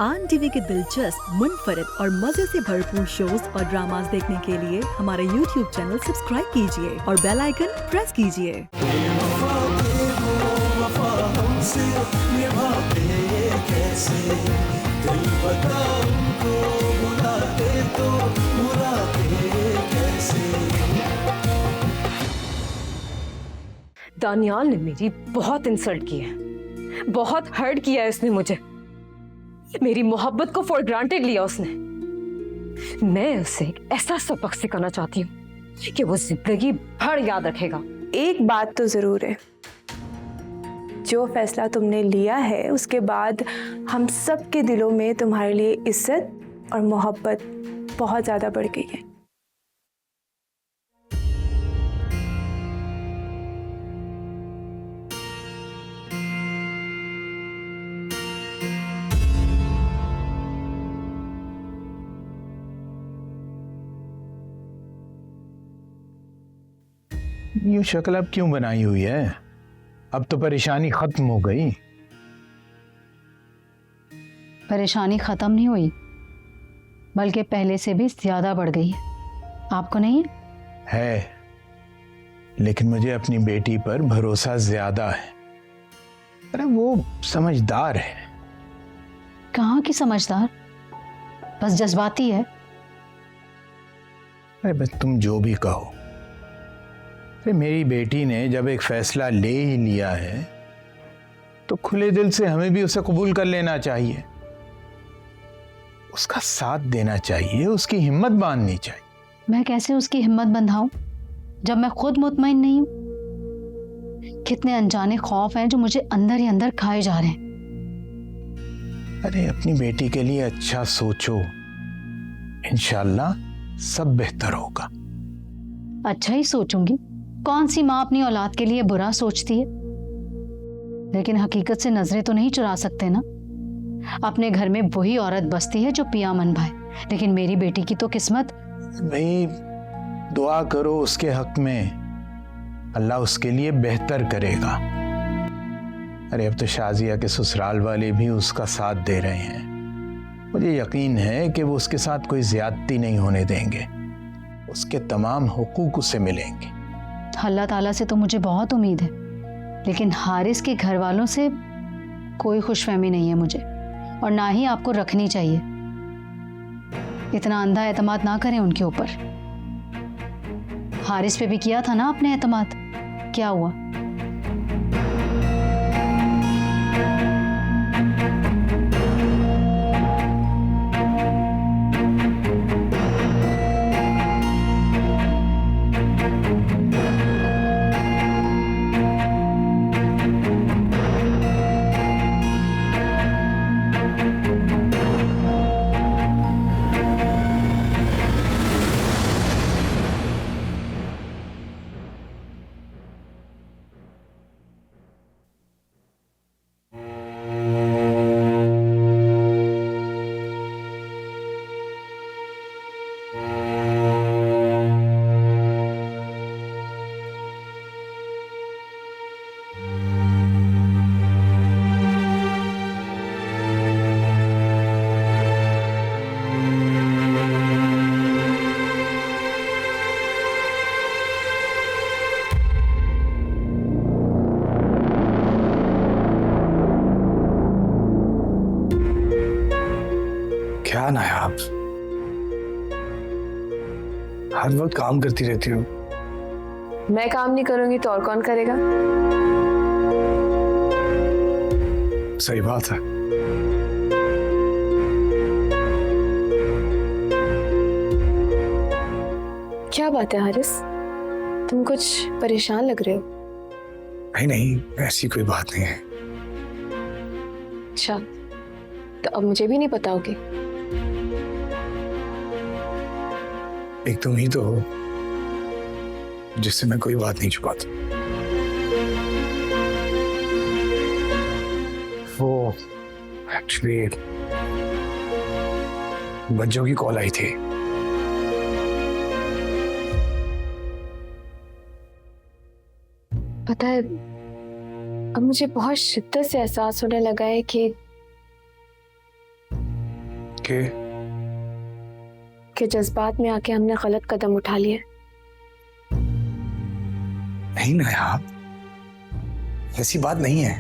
आन टीवी के दिलचस्प, मुनफरिद और मजे से भरपूर शोज और ड्रामास देखने के लिए हमारे YouTube चैनल सब्सक्राइब कीजिए और बेल आइकन प्रेस कीजिए। दानियाल ने मेरी बहुत इंसल्ट की है, बहुत हर्ट किया है उसने मुझे। मेरी मोहब्बत को फॉर ग्रांटेड लिया उसने। मैं उसे एक ऐसा सबक सिखाना चाहती हूँ कि वो जिंदगी भर याद रखेगा। एक बात तो जरूर है, जो फैसला तुमने लिया है उसके बाद हम सब के दिलों में तुम्हारे लिए इज्जत और मोहब्बत बहुत ज्यादा बढ़ गई है। यूं शक्ल अब क्यों बनाई हुई है? अब तो परेशानी खत्म हो गई। परेशानी खत्म नहीं हुई, बल्कि पहले से भी ज्यादा बढ़ गई है। आपको नहीं है, लेकिन मुझे अपनी बेटी पर भरोसा ज्यादा है। अरे वो समझदार है। कहाँ की समझदार, बस जज्बाती है। अरे बस तुम जो भी कहो, मेरी बेटी ने जब एक फैसला ले ही लिया है तो खुले दिल से हमें भी उसे कबूल कर लेना चाहिए, उसका साथ देना चाहिए, उसकी हिम्मत बांधनी चाहिए। मैं कैसे उसकी हिम्मत बंधाऊं जब मैं खुद मुतमईन नहीं हूं? कितने अनजाने खौफ हैं जो मुझे अंदर ही अंदर खाए जा रहे हैं। अरे अपनी बेटी के लिए अच्छा सोचो, इंशाल्लाह सब बेहतर होगा। अच्छा ही सोचूंगी। कौन सी माँ अपनी औलाद के लिए बुरा सोचती है? लेकिन हकीकत से नजरें तो नहीं चुरा सकते ना। अपने घर में वही औरत बसती है जो पिया मन भाए, लेकिन मेरी बेटी की तो किस्मत। भाई दुआ करो उसके हक में, अल्लाह उसके लिए बेहतर करेगा। अरे अब तो शाजिया के ससुराल वाले भी उसका साथ दे रहे हैं। मुझे यकीन है कि वो उसके साथ कोई ज्यादती नहीं होने देंगे, उसके तमाम हुकूक उसे मिलेंगे। अल्लाह ताला से तो मुझे बहुत उम्मीद है, लेकिन हारिस के घर वालों से कोई खुशफहमी नहीं है मुझे, और ना ही आपको रखनी चाहिए। इतना अंधा एतमाद ना करें उनके ऊपर। हारिस पे भी किया था ना आपने एतमाद, क्या हुआ? क्या नायाब, हर वक्त काम करती रहती हो। मैं काम नहीं करूंगी तो और कौन करेगा? सही बात है। क्या बात है हारिस, तुम कुछ परेशान लग रहे हो? नहीं नहीं, ऐसी कोई बात नहीं है। अच्छा, तो अब मुझे भी नहीं बताओगे? एक तुम ही तो हो जिससे मैं कोई बात नहीं छुपाता। वो एक्चुअली बच्चों की कॉल आई थी। पता है, अब मुझे बहुत शिद्दत से एहसास होने लगा है कि कि जज्बात में आके हमने गलत कदम उठा लिए। नहीं ना यार, ऐसी बात नहीं है।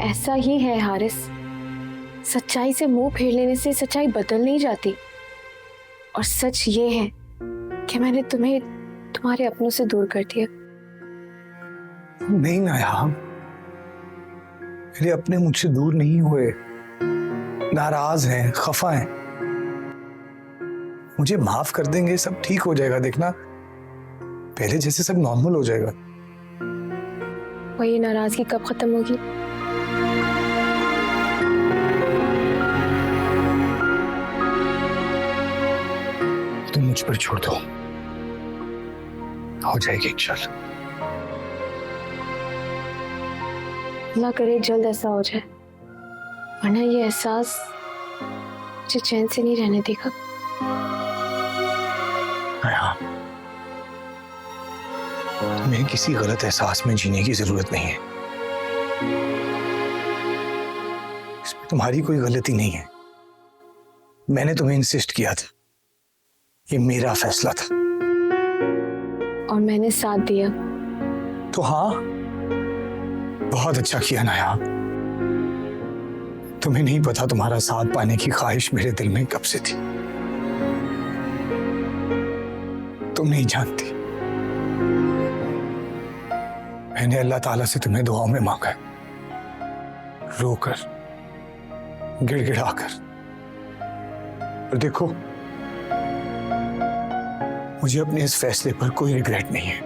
ऐसा ही है हारिस, सच्चाई से मुंह फेर लेने से सच्चाई बदल नहीं जाती। और सच ये है कि मैंने तुम्हें तुम्हारे अपनों से दूर कर दिया। नहीं ना यार, मेरे अपने मुझसे दूर नहीं हुए, नाराज हैं, खफा हैं। मुझे माफ कर देंगे, सब ठीक हो जाएगा। देखना, पहले जैसे सब नॉर्मल हो जाएगा। वही नाराजगी कब खत्म होगी? तुम मुझ पर छोड़ दो, हो जाएगी इंशाल्लाह। अल्लाह करे जल्द ऐसा हो जाए, वरना ये एहसास मुझे चैन से नहीं रहने देगा। हाँ, तुम्हें किसी गलत एहसास में जीने की जरूरत नहीं है। इसमें तुम्हारी कोई गलती नहीं है। मैंने तुम्हें इंसिस्ट किया था, ये मेरा फैसला था। और मैंने साथ दिया। तो हाँ, बहुत अच्छा किया ना यार। तुम्हें नहीं पता तुम्हारा साथ पाने की ख्वाहिश मेरे दिल में कब से थी। तुम नहीं जानती, मैंने अल्लाह ताला से तुम्हें दुआओं में मांगा है, रोकर, गिड़गिड़ाकर। और देखो, मुझे अपने इस फैसले पर कोई रिग्रेट नहीं है,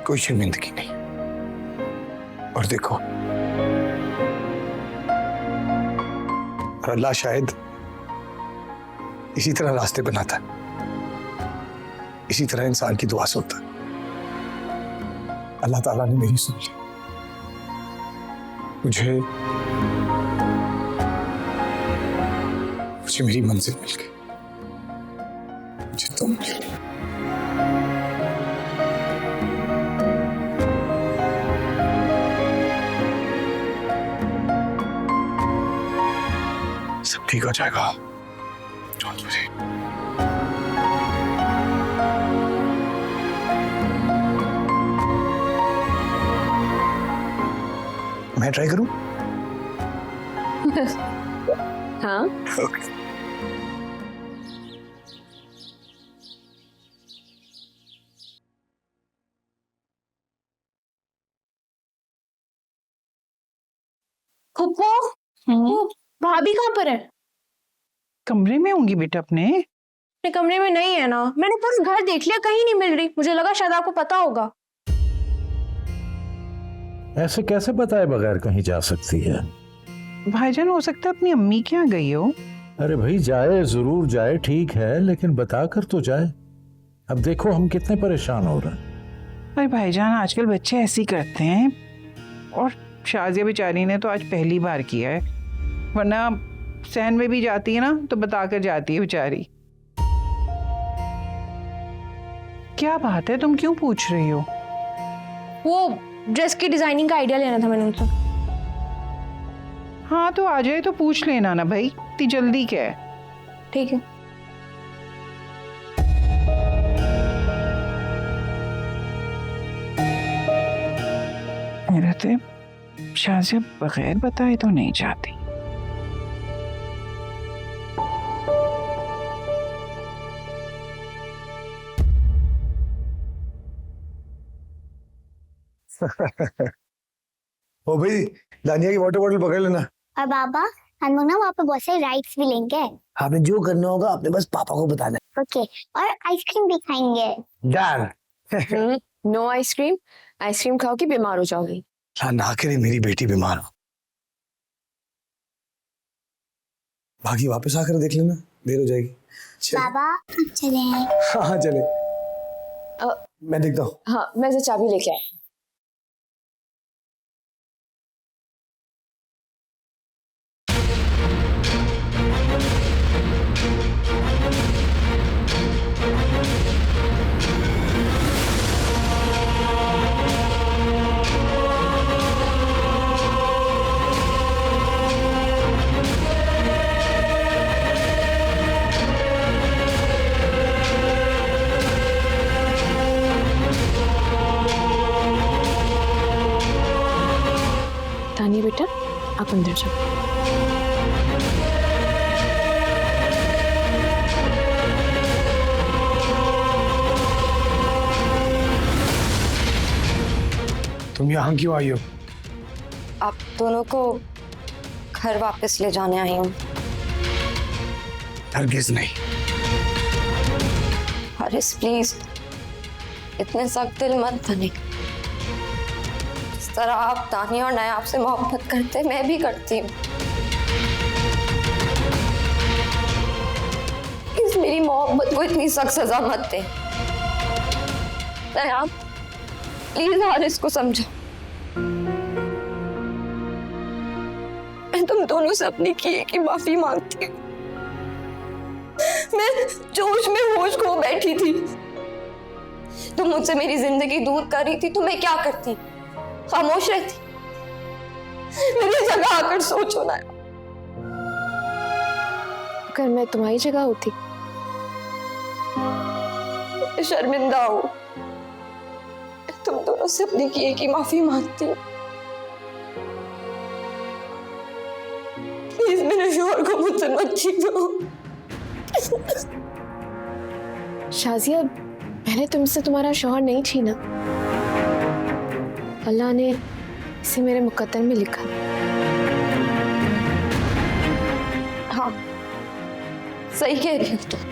कोई शर्मिंदगी नहीं। और देखो, और अल्लाह शायद इसी तरह रास्ते बनाता है, इसी तरह इंसान की दुआ सुनता है। अल्लाह ताला ने मेरी सुन ली। मुझे मेरी मंजिल मिल गई, मुझे तुम मिल गई। सब ठीक हो जाएगा। Don't worry. मैं ट्राई करूं? हाँ, Okay. फुप्पो, वो भाभी कहाँ पर है? कमरे में होंगी बेटा अपने। अपने कमरे में नहीं है ना। मैंने पूरा घर देख लिया, कहीं नहीं मिल रही। मुझे लगा शायद आपको पता होगा। ऐसे कैसे बताए बगैर कहीं जा सकती है? भाईजान, हो सकता है अपनी अम्मी के यहाँ गई हो। अरे भाई, जाए जरूर जाए, ठीक है, लेकिन बता कर तो जाए। अब देखो हम कितने परेशान हो रहे हैं। अरे भाईजान, आजकल बच्चे ऐसे ही करते हैं। और शाजिया बेचारी ने तो आज पहली बार किया है, वरना सहन में भी जाती है ना तो बता कर जाती है बेचारी। क्या बात है, तुम क्यों पूछ रही हो? वो ड्रेस की डिजाइनिंग का आइडिया लेना था मैंने उनसे। हाँ तो आ जाए तो पूछ लेना ना भाई, इतनी जल्दी क्या है। ठीक है। मेरा तो शाजिया बगैर बताए तो नहीं जाती। ओ भाई, दानिया की वाटर बॉटल पकड़ लेना। और बाबा, हम लोग ना वहाँ पे बहुत सारे राइड्स भी लेंगे। आपने जो करना होगा आपने बस पापा को बताना है। ओके, और आइसक्रीम भी खाएंगे। डन। No ice cream. आइसक्रीम खाओगी बीमार हो जाओगी। हाँ, ना करे मेरी बेटी बीमार हो। बाकी वापस आकर देख लेना, देर हो जाएगी। चल। बाबा, अब चले। हाँ हाँ चले। मैं देखता हूँ। हाँ, मैं से चाबी लेके आई। अंदर जाओ। तुम यहाँ क्यों आई हो? आप दोनों को घर वापस ले जाने आई हूँ। हरगिज नहीं। हारिस प्लीज, इतने सख्त दिल मत बने। इस तरह आप तानिया और नायाब से मोहब्बत करते, मैं भी करती हूँ। इस मेरी मोहब्बत को इतनी सख्त सजा मत दे। नायाब प्लीज हारिस को समझो। मैं तुम दोनों से अपनी किए की माफी मांगती हूँ। मैं जोश में होश खो बैठी थी। तुम मुझसे मेरी जिंदगी दूर कर रही थी तो मैं क्या करती? खामोश रहती? मेरी जगह आकर सोचो ना। अगर मैं तुम्हारी जगह होती, शर्मिंदा हो। तुम दोनों से अपनी किए की माफी मांगती हूँ। प्लीज मेरे शौहर को मुझसे मत छीनो। शाजिया, मैंने तुमसे तुम्हारा शौहर नहीं छीना। अल्लाह ने इसे मेरे मुकद्दर में लिखा। हाँ, सही कह रही हो तुम।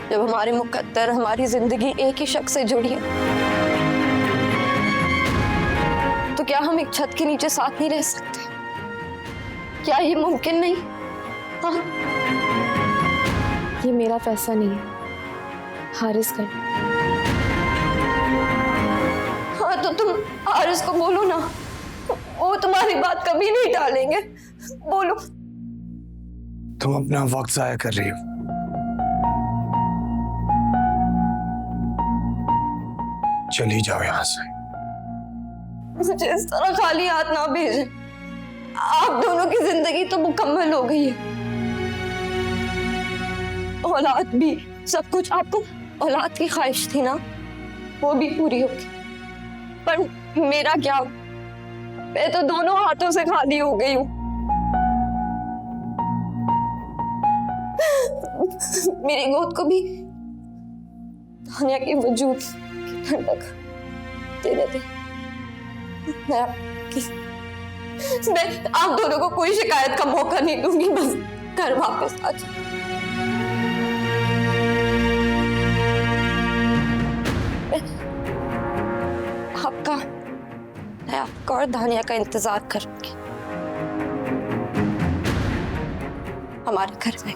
जब हमारे मुकद्दर, हमारी जिंदगी एक ही शख्स से जुड़ी है, तो क्या हम एक छत के नीचे साथ नहीं रह सकते? क्या ये मुमकिन नहीं? हाँ? ये मेरा फैसला नहीं है, हारिस का। हाँ तो तुम हारिस को बोलो ना, वो तुम्हारी बात कभी नहीं टालेंगे। बोलो। तुम अपना वक्त जाया कर रही हो। चली जाओ यहाँ से। मुझे इस तरह खाली हाथ ना भेजें। आप दोनों की जिंदगी तो मुकम्मल हो गई है। औलाद भी, सब कुछ। आपको औलाद की ख्वाहिश थी ना, वो भी पूरी होगी। पर मेरा क्या? मैं तो दोनों हाथों से खाली हो गई हूँ। मेरी गोद को भी तानिया के वजूद की ठंडक देने दे। मैं आप दोनों को कोई शिकायत का मौका नहीं दूंगी। बस घर वापस आ जाओ। आपका और दानिया का इंतजार करूंगी हमारे घर में।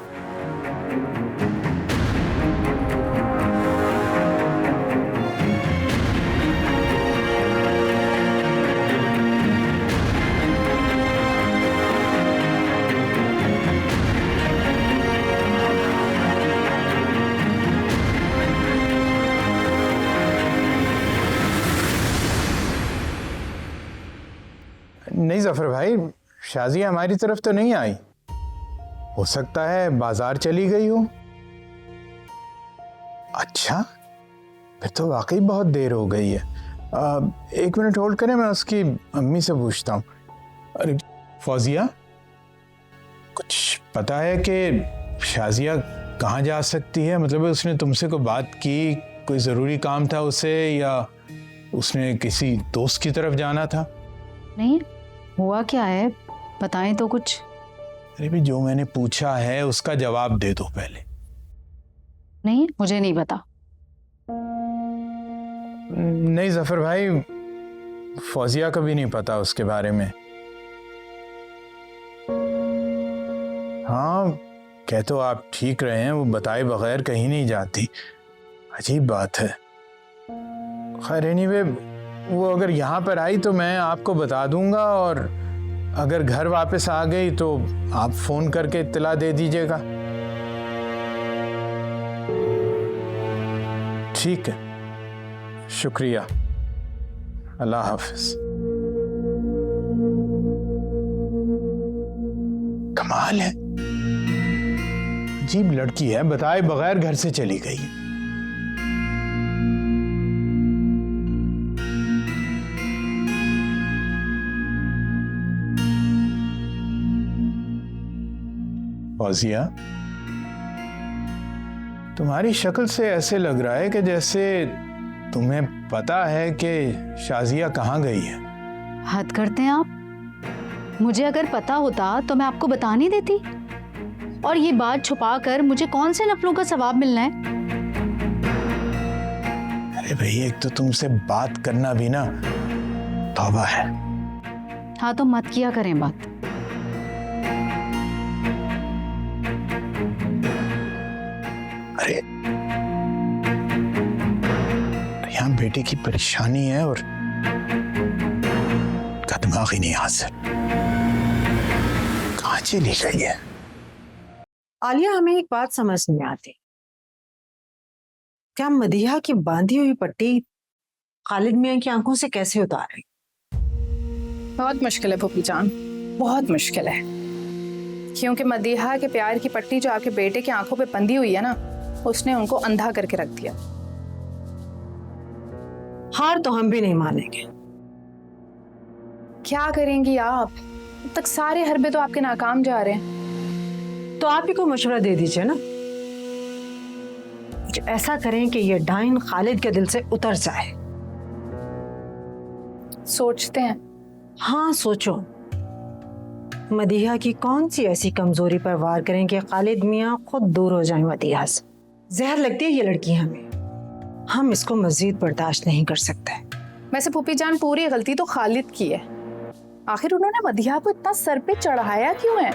नहीं जफर भाई, शाजिया हमारी तरफ तो नहीं आई। हो सकता है बाजार चली गई हो। अच्छा, फिर तो वाकई बहुत देर हो गई है। एक मिनट होल्ड करें, मैं उसकी अम्मी से पूछता हूँ। अरे फौजिया, कुछ पता है कि शाजिया कहाँ जा सकती है? मतलब उसने तुमसे कोई बात की, कोई ज़रूरी काम था उसे, या उसने किसी दोस्त की तरफ जाना था? नहीं, हुआ क्या है बताएं तो कुछ। अरे भी जो मैंने पूछा है उसका जवाब दे दो पहले। नहीं, मुझे नहीं पता। नहीं जफर भाई, फौजिया को भी नहीं पता उसके बारे में। हाँ, कह तो आप ठीक रहे हैं, वो बताए बगैर कहीं नहीं जाती। अजीब बात है। खैर एनीवे, वो अगर यहाँ पर आई तो मैं आपको बता दूंगा, और अगर घर वापस आ गई तो आप फोन करके इत्तला दे दीजिएगा। ठीक है, शुक्रिया, अल्लाह हाफिज। कमाल है, अजीब लड़की है, बताए बगैर घर से चली गई। फौजिया, तुम्हारी शक्ल से ऐसे लग रहा है कि जैसे तुम्हें पता है कि शाजिया कहाँ गई है। हद करते हैं आप। मुझे अगर पता होता तो मैं आपको बता नहीं देती। और ये बात छुपा कर मुझे कौन से नफलों का सवाब मिलना है? अरे भाई, एक तो तुमसे बात करना भी ना तौबा है। हाँ तो मत किया करें बात। अरे यहाँ बेटे की परेशानी है और का दिमाग ही नहीं हाजिर। कहाँ चली गई है? आलिया, हमें एक बात समझ नहीं आती। क्या मदीहा की बांधी हुई पट्टी खालिद मियां की आंखों से कैसे उतारे? बहुत मुश्किल है फूफी जान, बहुत मुश्किल है। क्योंकि मदीहा के प्यार की पट्टी जो आपके बेटे की आंखों पे बंधी हुई है ना, उसने उनको अंधा करके रख दिया। हार तो हम भी नहीं मानेंगे। क्या करेंगी आप? अब तक सारे हरबे तो आपके नाकाम जा रहे हैं। तो आप ही को मशवरा दे दीजिए ना, कुछ ऐसा करें कि ये डाइन खालिद के दिल से उतर जाए। सोचते हैं। हाँ सोचो, मदीहा की कौन सी ऐसी कमजोरी पर वार करें कि खालिद मियां खुद दूर हो जाएं मदीहा से। जहर लगती है ये लड़की हमें, हम इसको मजीद बर्दाश्त नहीं कर सकते। वैसे फूफी जान, पूरी गलती तो खालिद की है। आखिर उन्होंने मदीहा को इतना सर पे चढ़ाया क्यों है?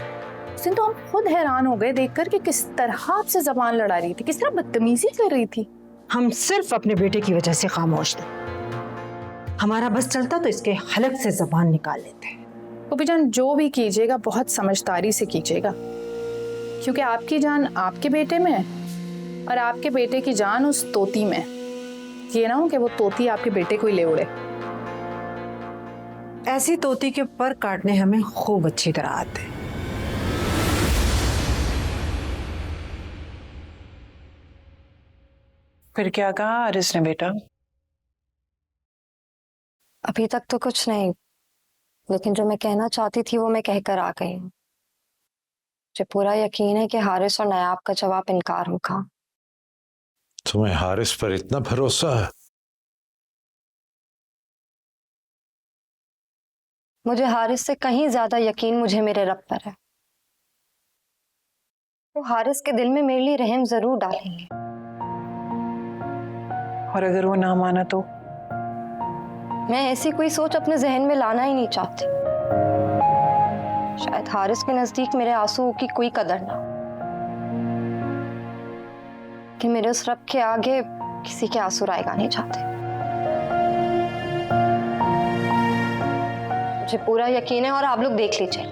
उस दिन तो हम खुद हैरान हो गए देखकर कि किस तरह आपसे जबान लड़ा रही थी, किस तरह बदतमीजी कर रही थी। हम सिर्फ अपने बेटे की वजह से खामोश थे। हमारा बस चलता तो इसके हलक से जबान निकाल लेते हैं। फूफी जान, जो भी कीजिएगा बहुत समझदारी से कीजिएगा, क्योंकि आपकी जान आपके बेटे में है और आपके बेटे की जान उस तोती में। ये ना हो कि वो तोती आपके बेटे को ही ले उड़े। ऐसी तोती के पर काटने हमें खूब अच्छी तरह आते हैं। फिर क्या कहा हारिस ने बेटा? अभी तक तो कुछ नहीं, लेकिन जो मैं कहना चाहती थी वो मैं कहकर आ गई हूँ। मुझे पूरा यकीन है कि हारिस और नायाब का जवाब इनकार होगा। तुम्हें हारिस पर इतना भरोसा है? मुझे हारिस से कहीं ज्यादा यकीन मुझे मेरे रब पर है। वो हारिस के दिल में मेरे लिए रहम जरूर डालेंगे। और अगर वो ना माना तो? मैं ऐसी कोई सोच अपने जहन में लाना ही नहीं चाहती। शायद हारिस के नजदीक मेरे आंसुओं की कोई कदर ना हो, कि मेरे उस रब के आगे किसी के आंसू रायगा नहीं चाहते। मुझे पूरा यकीन है और आप लोग देख लीजिए,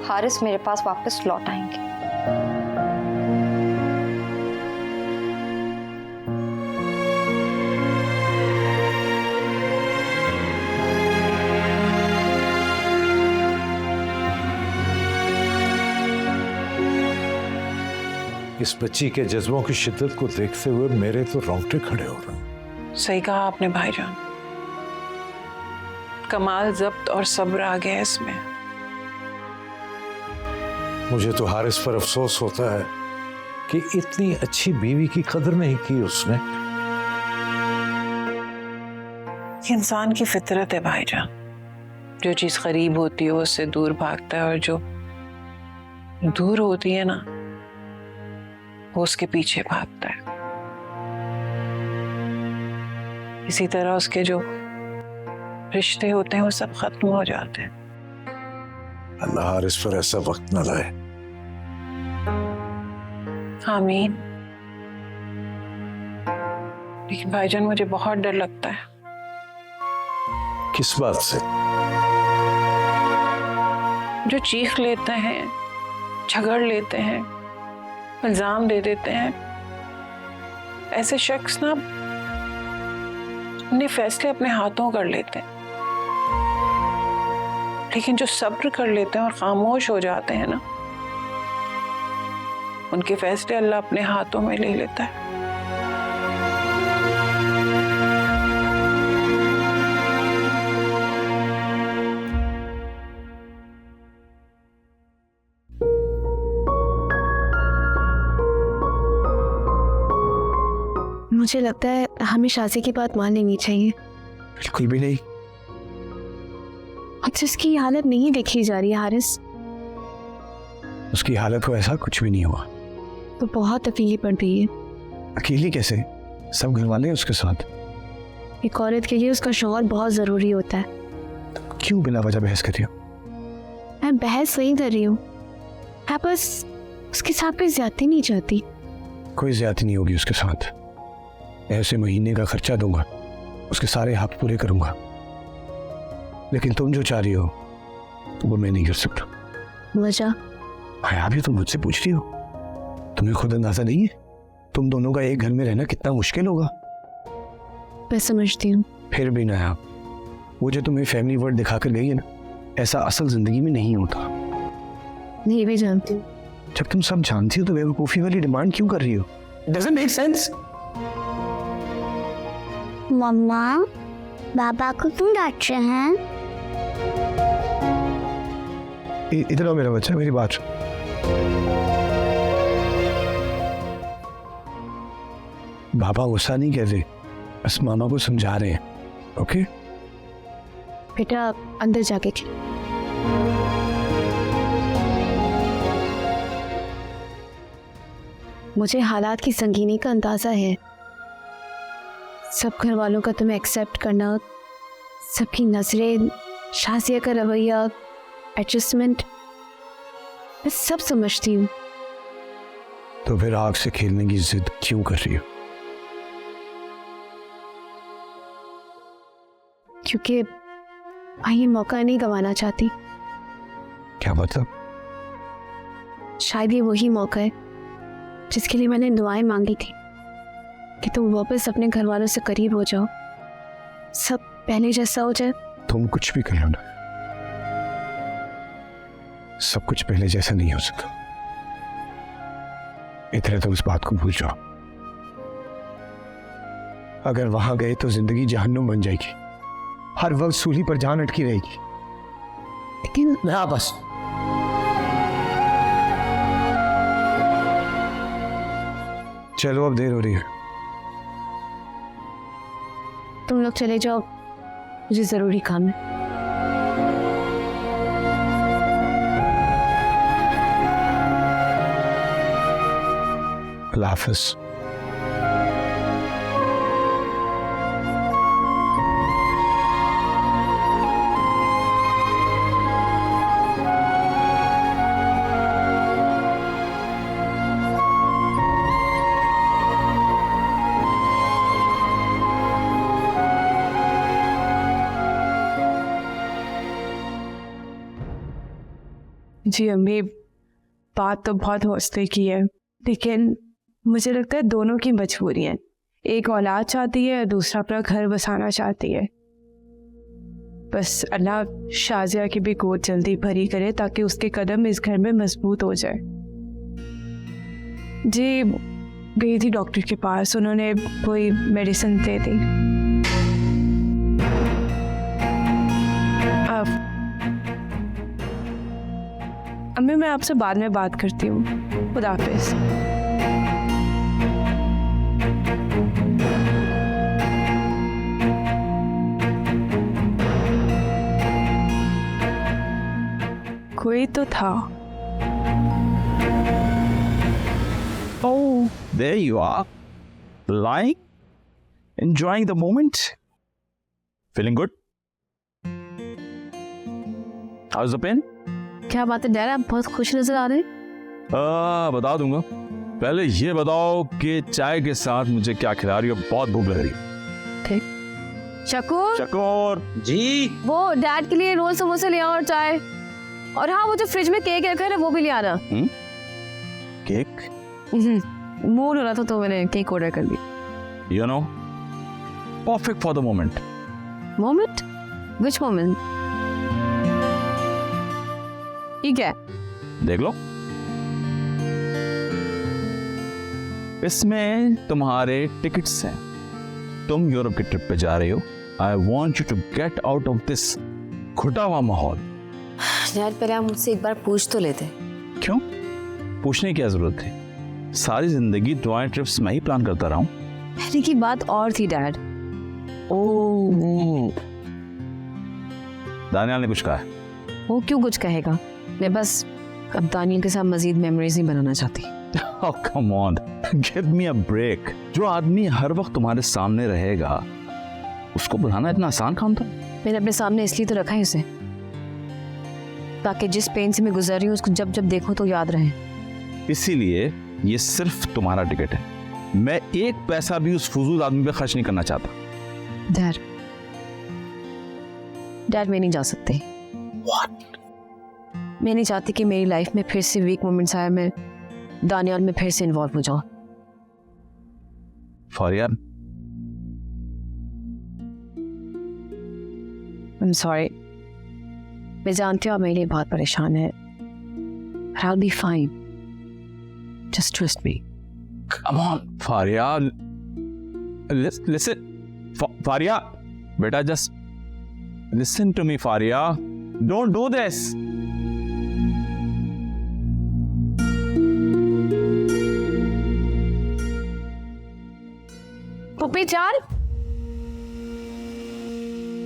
हारिस मेरे पास वापस लौट आएंगे। इस बच्ची के जज्बों की शिद्दत को देखते हुए मेरे तो रोंगटे खड़े हो रहे हैं। सही कहा आपने भाईजान, कमाल जब्त और सब्र आ गया इसमें। मुझे तो हारिस पर अफसोस होता है कि इतनी अच्छी बीवी की कदर नहीं की उसने। इंसान की फितरत है भाईजान, जो चीज करीब होती है उससे दूर भागता है और जो दूर होती है ना वो उसके पीछे भागता है। इसी तरह उसके जो रिश्ते होते हैं वो सब खत्म हो जाते हैं। अल्लाह हारिस पर ऐसा वक्त न लाए। आमीन। लेकिन भाईजान मुझे बहुत डर लगता है। किस बात से? जो चीख लेते हैं, झगड़ लेते हैं, इल्जाम दे देते हैं, ऐसे शख्स ना अपने फैसले अपने हाथों कर लेते हैं। लेकिन जो सब्र कर लेते हैं और खामोश हो जाते हैं ना, उनके फैसले अल्लाह अपने हाथों में ले लेता है। मुझे लगता है हमें शाजी की बात मान लेनी चाहिए। बिल्कुल भी नहीं। अच्छा, उसकी हालत नहीं देखी जा रही है हारिस। उसकी हालत को ऐसा कुछ भी नहीं हुआ। तो बहुत अकेली पड़ रही है। अकेली कैसे? सब घर वाले हैं उसके साथ। एक औरत के लिए उसका शौहर बहुत जरूरी होता है। तुम क्यों बिना वजह बहस कर रही हो? मैं बहस नहीं कर रही हूँ, मैं बस उसके साथ कोई ज्यादती नहीं चाहती। कोई ज्यादती नहीं होगी उसके साथ। ऐसे महीने का खर्चा दूंगा, उसके सारे हक पूरे करूंगा, लेकिन तुम जो चाह रही हो वो मैं नहीं कर सकता। वजह? हाँ, अभी तुम मुझसे पूछ रही हो, तुम्हें खुद अंदाजा नहीं है तुम दोनों का एक घर में रहना कितना मुश्किल होगा? मैं समझती हूँ। फिर भी ना आप, वो जो तुम्हें फैमिली वर्ड दिखाकर गई है ना, ऐसा असल जिंदगी में नहीं होता। नहीं भी जानती हूँ। जब तुम सब जानती हो तो बेवकूफी वाली डिमांड क्यों कर रही हो? Doesn't make sense? मम्मा, बाबा को क्यों डांट रहे हैं? इधर आओ मेरा बच्चा, मेरी बात सुन। बाबा गुस्सा नहीं कर रहे, बस मामा को समझा रहे हैं। ओके बेटा, अंदर जाके खेल। मुझे हालात की संगीनी का अंदाजा है। सब घर वालों का तुम्हें एक्सेप्ट करना, सबकी नजरें, शाजिया का रवैया, एडजस्टमेंट, मैं सब समझती हूँ। तो फिर आग से खेलने की जिद क्यों कर रही हो? क्योंकि मैं ये मौका नहीं गंवाना चाहती। क्या मतलब? शायद ये वही मौका है जिसके लिए मैंने दुआएं मांगी थी कि तुम वापस अपने घर वालों से करीब हो जाओ, सब पहले जैसा हो जाए। तुम कुछ भी कर लो ना, सब कुछ पहले जैसा नहीं हो सकता। इतना तो उस बात को भूल जाओ। अगर वहां गए तो जिंदगी जहन्नुम बन जाएगी, हर वक्त सूली पर जान अटकी रहेगी। लेकिन हाँ बस, चलो अब देर हो रही है। तुम लोग चले जाओ, मुझे जरूरी काम है। अल्लाह हाफिज। जी अम्मी, बात तो बहुत हौसले की है, लेकिन मुझे लगता है दोनों की मजबूरी है। एक औलाद चाहती है, दूसरा अपना घर बसाना चाहती है। बस अल्लाह शाजिया की भी गोद जल्दी भरी करे ताकि उसके कदम इस घर में मजबूत हो जाए। जी गई थी डॉक्टर के पास, उन्होंने कोई मेडिसिन दे दी। अम्मी, मैं आपसे बाद में बात करती हूँ। खुदा हाफिज। कोई तो था। Oh, there you are. Lying? Enjoying the moment? Feeling good? How's the pain? क्या बात है डैड, आप बहुत खुश नजर आ रहे हैं। बता दूंगा। पहले ये बताओ कि चाय के साथ मुझे क्या खिला रही हो? बहुत भूख लग रही है। ठीक। शकूर, शकूर जी, वो डैड के लिए रोल समोसे ले आओ और चाय। और हाँ, वो जो फ्रिज में केक रखा है ना, वो भी ले आना। केक? मूड हो रहा था तो मैंने केक ऑर्डर कर दिया। You know, perfect for the moment. Moment? Which moment? ये क्या? देख लो, इसमें तुम्हारे टिकट्स हैं। तुम यूरोप की ट्रिप पे जा रहे हो। I want you to get out of this घुटा हुआ माहौल। यार पहले आप मुझसे एक बार पूछ तो लेते। क्यों पूछने की क्या जरूरत है? सारी जिंदगी दुआएं ट्रिप्स मैं ही प्लान करता रहा हूं। पहले की बात और थी डैड। ओह, दानियाल ने कुछ कहा है? वो क्यों कुछ कहेगा, मैं बस अब दानियल के साथ मजीद मेमोरीज नहीं बनाना चाहती। Oh, come on, give me a break. जो आदमी हर वक्त तुम्हारे सामने रहेगा उसको बुलाना इतना आसान काम था? मैंने अपने सामने इसलिए तो रखा है उसे, ताकि जिस पेन से मैं गुजर रही हूँ उसको जब जब देखूं तो याद रहे। इसीलिए ये सिर्फ तुम्हारा टिकट है। मैं एक पैसा भी उस फजूल आदमी पे खर्च नहीं करना चाहता। डैड मैं नहीं जा सकती। What? मैं नहीं चाहती कि मेरी लाइफ में फिर से वीक मोमेंट्स आए, मैं दानियाल में फिर से इन्वॉल्व हो जाऊं। फारिया, I'm sorry, मैं जानती हूँ आप मेरे लिए बहुत परेशान है। I'll be fine. Just trust me. come on, Faria, listen, Faria, बेटा, just listen to me, Faria, don't do this. Puppy जान,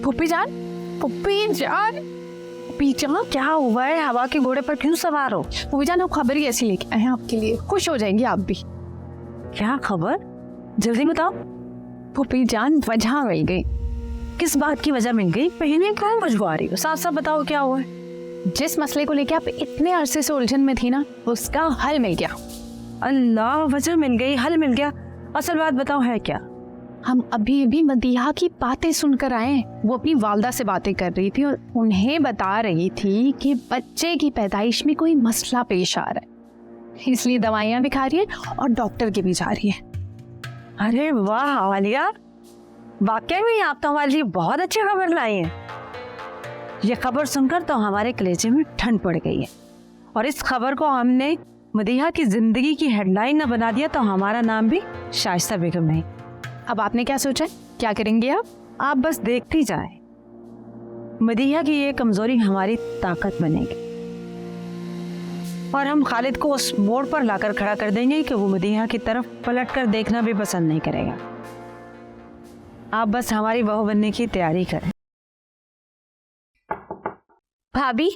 पुप्पी जान, पुप्पी जान, पुप्पी जान, क्या हुआ है? हवा के घोड़े पर क्यों सवार हो? पुप्पी जान, हम खबर ही ऐसी लेके आए हैं आपके लिए, खुश हो जाएंगी आप भी। क्या खबर? जल्दी बताओ। पुप्पी जान, वजह मिल गई। किस बात की वजह मिल गई? पहले क्यों मजबूर रही हो? साफ साफ बताओ क्या हुआ है। जिस मसले को लेके आप इतने अरसे से उलझन में थी ना, उसका हल मिल गया। अल्लाह, वजह मिल गई, हल मिल गया। असल बात बताओ है क्या? हम अभी अभी मदीहा की बातें सुनकर आए हैं। वो अपनी वालदा से बातें कर रही थी और उन्हें बता रही थी कि बच्चे की पैदाइश में कोई मसला पेश आ रहा है, इसलिए दवाइयाँ भी खा रही है और डॉक्टर के भी जा रही है। अरे वाह वालिया, वाकई में आप तो हमारे लिए बहुत अच्छी खबर लाई हैं। ये खबर सुनकर तो हमारे कलेजे में ठंड पड़ गई है, और इस खबर को हमने मदीहा की जिंदगी की हेडलाइन न बना दिया तो हमारा नाम भी शाइस्ता बेगम नहीं। अब आपने क्या सोचा है, क्या करेंगे आप? आप बस देखती जाए, मदीहा की ये कमजोरी हमारी ताकत बनेगी, और हम खालिद को उस मोड़ पर लाकर खड़ा कर देंगे कि वो मदीहा की तरफ पलटकर देखना भी पसंद नहीं करेगा। आप बस हमारी बहू बनने की तैयारी करें। भाभी,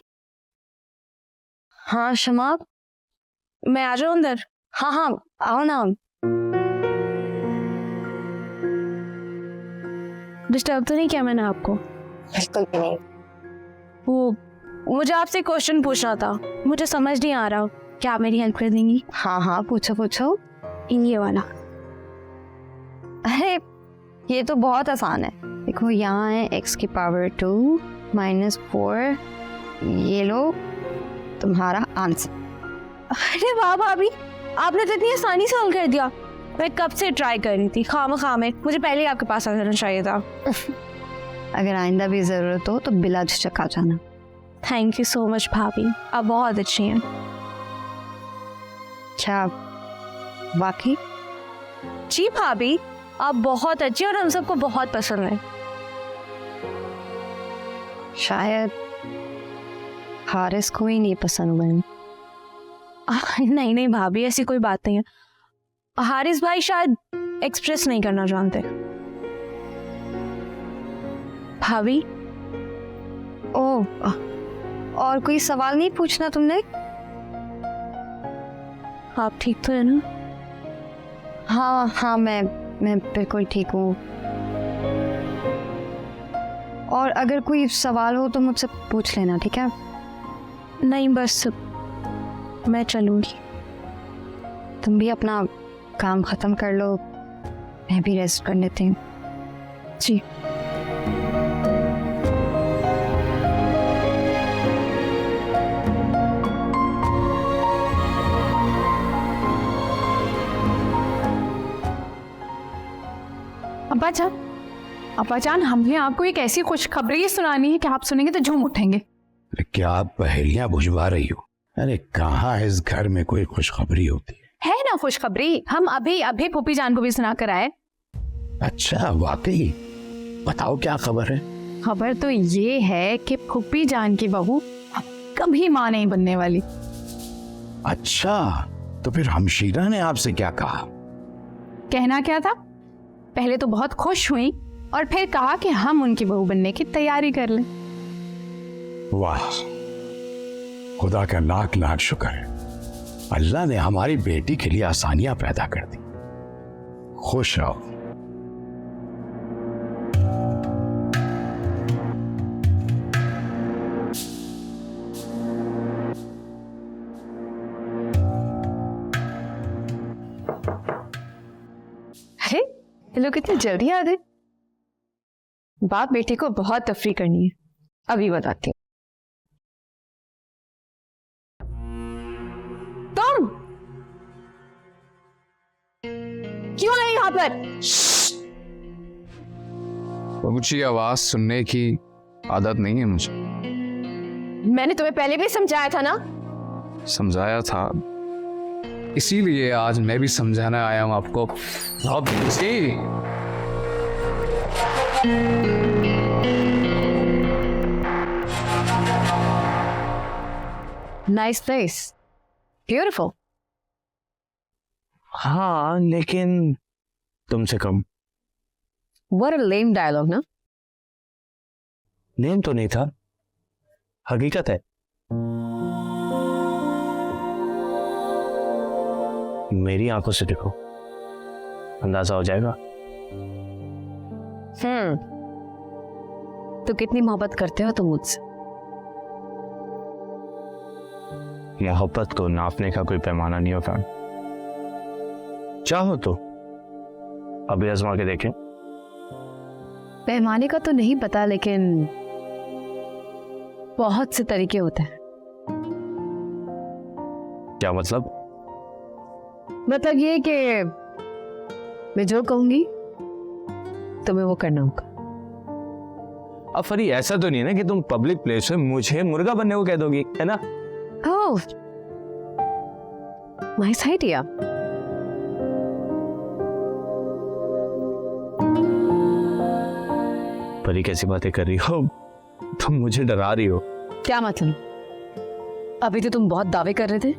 हाँ शमा, मैं आ जाऊं अंदर? हाँ हाँ आओ ना। डिस्टर्ब तो नहीं किया मैंने आपको? बिल्कुल भी नहीं। वो मुझे आपसे क्वेश्चन पूछना था, मुझे समझ नहीं आ रहा, क्या आप मेरी हेल्प कर देंगी? हाँ हाँ पूछो पूछो। ये वाला। अरे ये तो बहुत आसान है। देखो यहाँ है x की पावर 2 - 4, ये लो तुम्हारा आंसर। अरे वाह भाभी, आपने तो इतनी आसानी से हल कर दिया। मैं कब से ट्राई कर रही थी, खाम में मुझे पहले ही आपके पास आ जाना चाहिए था। अगर आइंदा भी जरूरत हो तो बिला झिझक आ जाना। थैंक यू सो मच भाभी, आप बहुत अच्छी हैं। क्या वाकई? जी भाभी, आप बहुत अच्छी और हम सबको बहुत पसंद है। शायद हारिस को ही नहीं पसंद है। नहीं नहीं भाभी, ऐसी कोई बात नहीं है। हारिस भाई शायद एक्सप्रेस नहीं करना जानते। भाभी, ओह, और कोई सवाल नहीं पूछना तुमने? आप ठीक तो है ना? हाँ हाँ, मैं बिल्कुल ठीक हूँ। और अगर कोई सवाल हो तो मुझसे पूछ लेना, ठीक है? नहीं बस मैं चलूंगी। तुम भी अपना काम खत्म कर लो, मैं भी रेस्ट कर लेती हूँ। जी। अब्बा जान, हमने आपको एक ऐसी खुशखबरी सुनानी है कि आप सुनेंगे तो झूम उठेंगे। क्या आप पहेलियां बुझवा रही हो? अरे कहाँ इस घर में कोई खुशखबरी होती है ना खुशखबरी, हम अभी अभी पुप्पी जान को भी सुना कर आए। अच्छा वाकई? बताओ क्या खबर है? खबर तो ये है कि पुप्पी जान की बहू अब कभी माँ नहीं बनने वाली। अच्छा, तो फिर हमशीरा ने आपसे क्या कहा? कहना क्या था? पहले तो बहुत खुश हुई और फिर कहा कि हम उनकी बहू बनने की तैयारी कर लें। वाह, खुदा का लाख लाख शुक्र है, अल्लाह ने हमारी बेटी के लिए आसानियां पैदा कर दी। खुश रहो। अरे ये लोग कितनी जल्दी आ गए। बाप बेटे को बहुत तफरी करनी है, अभी बताती हूँ। तुम क्यों है यहाँ पर? मुझे आवाज सुनने की आदत नहीं है मुझे। मैंने तुम्हें पहले भी समझाया था ना। समझाया था, इसीलिए आज मैं भी समझाना आया हूं आपको। Nice place, beautiful. हाँ, लेकिन तुमसे कम। What a lame dialogue, ना? नेम तो नहीं था, हकीकत है। मेरी आंखों से देखो, अंदाजा हो जाएगा। तो कितनी मोहब्बत करते हो तुम मुझसे? मोहब्बत को नापने का कोई पैमाना नहीं होता। चाहो तो अभी आजमा के देखें। पैमाने का तो नहीं पता, लेकिन बहुत से तरीके होते हैं। क्या मतलब? मतलब ये कि मैं जो कहूंगी तुम्हें वो करना होगा। अब फरी, ऐसा तो नहीं है ना कि तुम पब्लिक प्लेस में मुझे मुर्गा बनने को कह दोगी, है ना? ओह, नाइस आइडिया। फरी, कैसी बातें कर रही हो तुम? मुझे डरा रही हो। क्या मतलब? अभी तो तुम बहुत दावे कर रहे थे,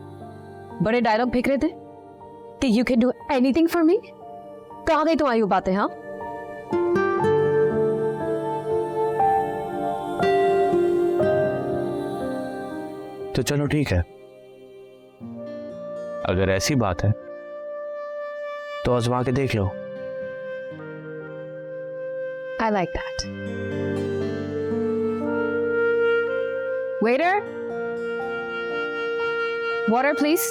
बड़े डायलॉग फेंक रहे थे कि you can do anything for me. कहाँ गई तुम्हारी वो बातें? हाँ, तो चलो ठीक है, अगर ऐसी बात है तो आजमा के देख लो। I like that. Waiter, water please.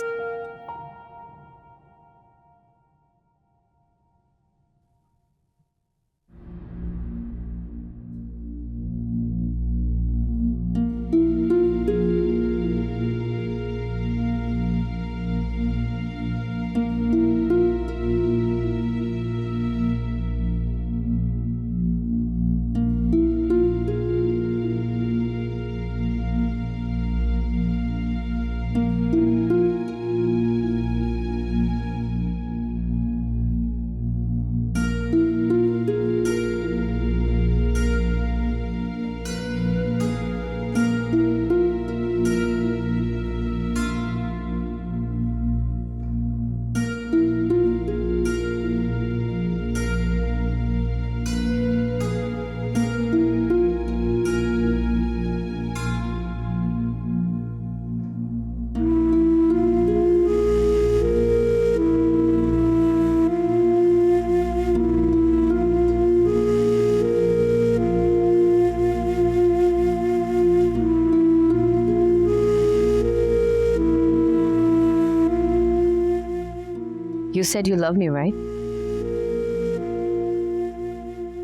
You said you love me, right?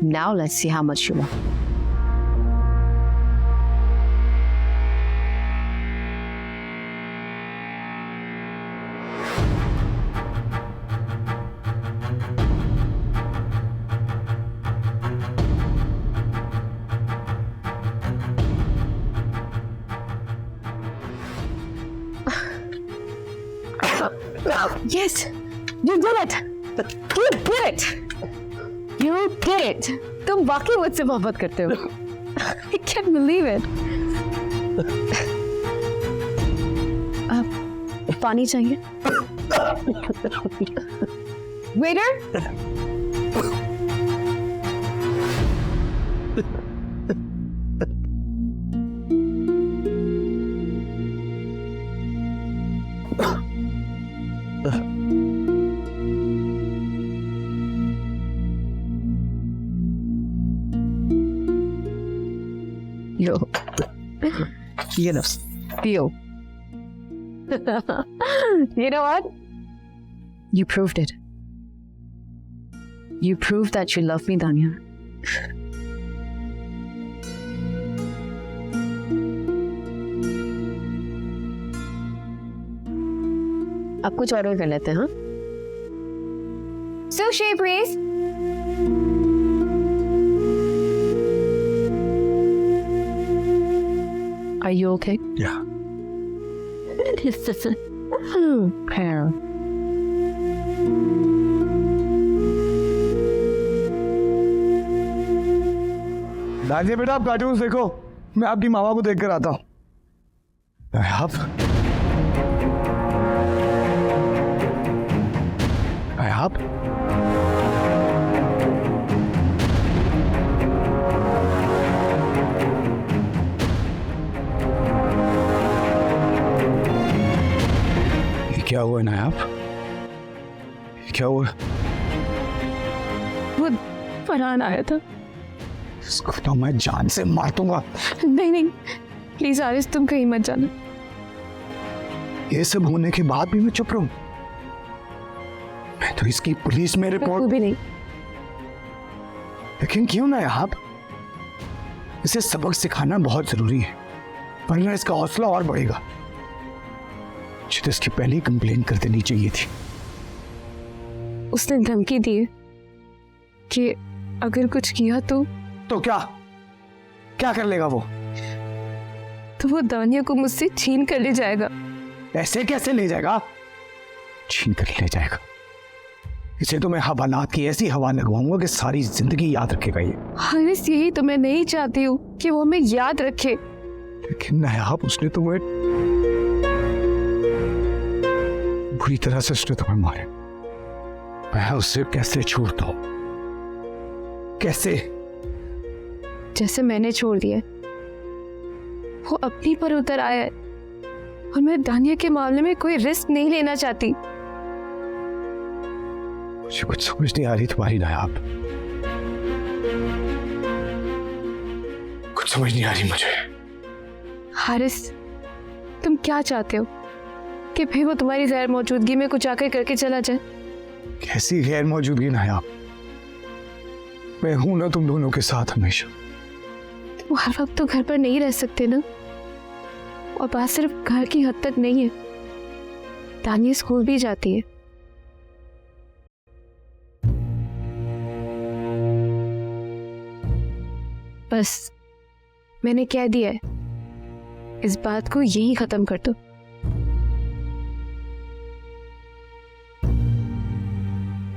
Now let's see how much you love me. Yes, you did it. You did it. You did it. तुम वाकई मुझसे मोहब्बत करते हो. I can't believe it. पानी चाहिए? Waiter. ये लो पियो। You know what? You proved it. You proved that you love me, Dania. अब कुछ ऑर्डर कर लेते हैं, हाँ? Sushi, please. Are you okay? Yeah. Pear. दादी बेटा आप कार्टून देखो, मैं आपकी मामा को देख कर आता हूँ। आप ये क्या हुआ नायाब? क्या हुआ? वो फरहान आया था। इसको तो मैं जान से मार दूंगा। नहीं नहीं, प्लीज आरिस तुम कहीं मत जाना। ये सब होने के बाद भी मैं चुप रहूं? मैं तो इसकी पुलिस में रिपोर्ट भी नहीं। लेकिन क्यों ना आप? इसे सबक सिखाना बहुत जरूरी है, वरना इसका हौसला और बढ़ेगा। मुझे तो इसकी पहले ही कंप्लेन कर देनी चाहिए थी। उसने धमकी दी है कि अगर कुछ किया तो क्या कर लेगा वो? तो वो दानिया को मुझसे छीन कर ले जाएगा। ऐसे कैसे ले जाएगा? छीन कर ले जाएगा? इसे तो मैं हवालात की ऐसी हवा लगवाऊंगा कि सारी जिंदगी याद रखेगा ये। हारिस, यही तो मैं नहीं चाहती हूँ कि वो हमें याद रखे। लेकिन नायाब, उसने तो मैं बुरी तरह से उसने तुम्हें मारे। मैं उससे कैसे छोड़ता हूँ? कैसे? जैसे मैंने छोड़ दिया, वो अपनी पर उतर आया है और मैं दानिया के मामले में कोई रिस्क नहीं लेना चाहती। मुझे कुछ समझ नहीं आ रही तुम्हारी नायाब, कुछ समझ नहीं आ रही मुझे। हारिस, तुम क्या चाहते हो कि फिर वो तुम्हारी गैर मौजूदगी में कुछ आकर करके चला जाए? कैसी गैर मौजूदगी नायाब? मैं हूं ना तुम दोनों के साथ हमेशा। वो हर वक्त तो घर पर नहीं रह सकते ना, और बात सिर्फ घर की हद तक नहीं है, दानिया स्कूल भी जाती है। बस मैंने कह दिया है, इस बात को यही खत्म कर दो।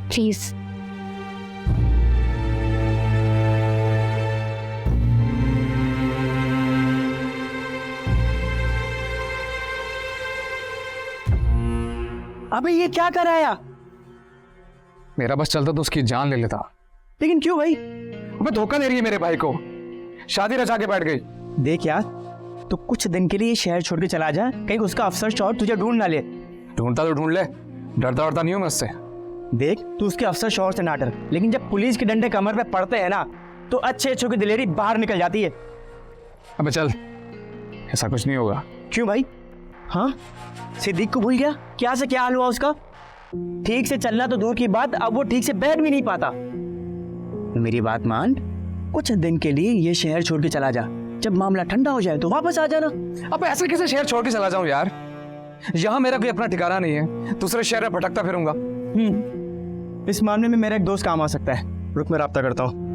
प्लीज। अबे ये क्या कराया? मेरा बस चलता तो उसकी जान ले लेता। लेकिन क्यों भाई? अबे धोखा दे रही है मेरे भाई को, शादी रचा के बैठ गई। देख यार, तो कुछ दिन के लिए शहर छोड़ के चला जा, कहीं उसका अफसर शौहर तुझे ढूंढ ना ले। ढूंढता तो ढूंढ ले, डरता डरता नहीं हूं मैं उससे। देख, तू उसके अफसर शौहर से ना डर, लेकिन जब पुलिस के डंडे कमर पे पड़ते हैं ना, तो अच्छे अच्छों की दिलेरी बाहर निकल जाती है। अबे चल, ऐसा कुछ नहीं होगा। क्यों भाई? हाँ, सिद्दीक को भूल गया? क्या से क्या हाल हुआ उसका? ठीक से चलना तो दूर की बात, अब वो ठीक से बैठ भी नहीं पाता। मेरी बात मान, कुछ दिन के लिए ये शहर छोड़ के चला जा, जब मामला ठंडा हो जाए तो वापस आ जाना। अब ऐसे कैसे शहर छोड़ के चला जाऊं यार? यहाँ मेरा कोई अपना ठिकाना नहीं है, दूसरे शहर में भटकता फिरूंगा। इस मामले में मेरा एक दोस्त काम आ सकता है। रुक, मैं राब्ता करता हूँ।